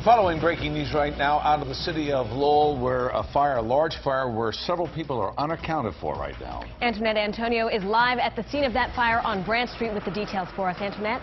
Following breaking news right now out of the city of Lowell, where a large fire where several people are unaccounted for right now. Antoinette Antonio is live at the scene of that fire on Branch Street with the details for us. Antoinette?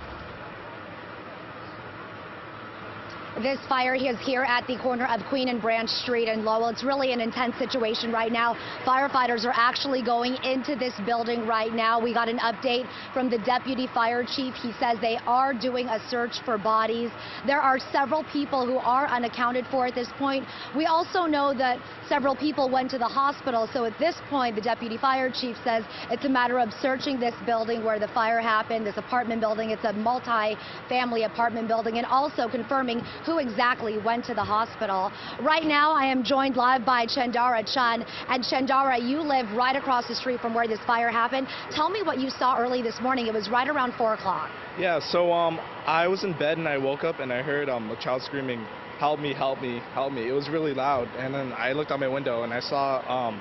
This fire is here at the corner of Queen and Branch Street in Lowell. It's really an intense situation right now. Firefighters are actually going into this building right now. We got an update from the deputy fire chief. He says they are doing a search for bodies. There are several people who are unaccounted for at this point. We also know that several people went to the hospital. So at this point, the deputy fire chief says it's a matter of searching this building where the fire happened, this apartment building. It's a multi-family apartment building, and also confirming who exactly went to the hospital. Right now, I am joined live by Chandara Chun. And Chandara, you live right across the street from where this fire happened. Tell me what you saw early this morning. It was right around 4 o'clock. Yeah, so I was in bed and I woke up and I heard a child screaming, "Help me, help me, help me." It was really loud. And then I looked out my window and I saw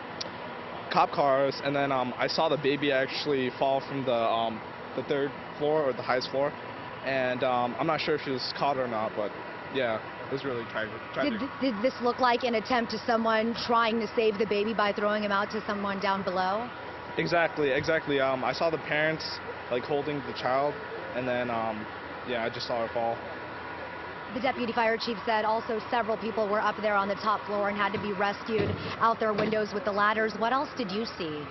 cop cars, and then I saw the baby actually fall from the third floor or the highest floor. And I'm not sure if she was caught or not, but yeah, it was really tragic. Did this look like an attempt to someone trying to save the baby by throwing him out to someone down below? Exactly. I saw the parents like holding the child, and then yeah, I just saw her fall. The deputy fire chief said also several people were up there on the top floor and had to be rescued out their windows with the ladders. What else did you see?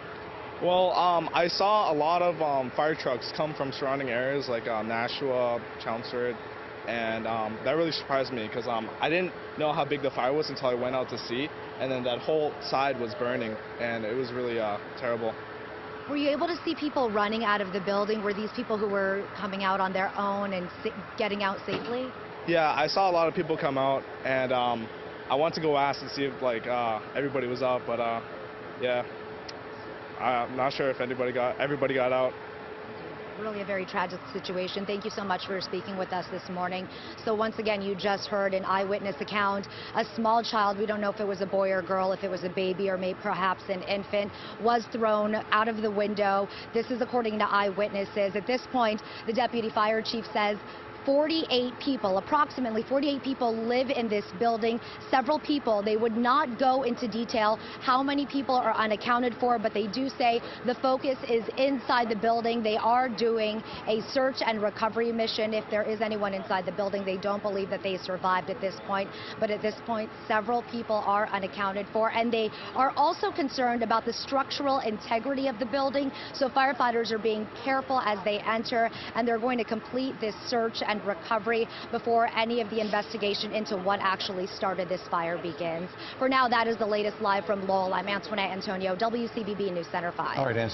Well, I saw a lot of fire trucks come from surrounding areas like Nashua, Chelmsford, and that really surprised me because I didn't know how big the fire was until I went out to see, and then that whole side was burning, and it was really terrible. Were you able to see people running out of the building? Were these people who were coming out on their own and getting out safely? Yeah, I saw a lot of people come out, and I wanted to go ask and see if like everybody was out, but yeah, I'm not sure if everybody got out. Really a very tragic situation. Thank you so much for speaking with us this morning. So once again, you just heard an eyewitness account. A small child, we don't know if it was a boy or girl, if it was a baby or maybe perhaps an infant, was thrown out of the window. This is according to eyewitnesses. At this point, the deputy fire chief says 48 people, approximately 48 people live in this building. Several people, they would not go into detail how many people are unaccounted for, but they do say the focus is inside the building. They are doing a search and recovery mission. If there is anyone inside the building, they don't believe that they survived at this point. But at this point, several people are unaccounted for, and they are also concerned about the structural integrity of the building. So firefighters are being careful as they enter, and they're going to complete this search and recovery before any of the investigation into what actually started this fire begins. For now, that is the latest live from Lowell. I'm Antoinette Antonio, WCBB News Center 5. All right, Antoinette.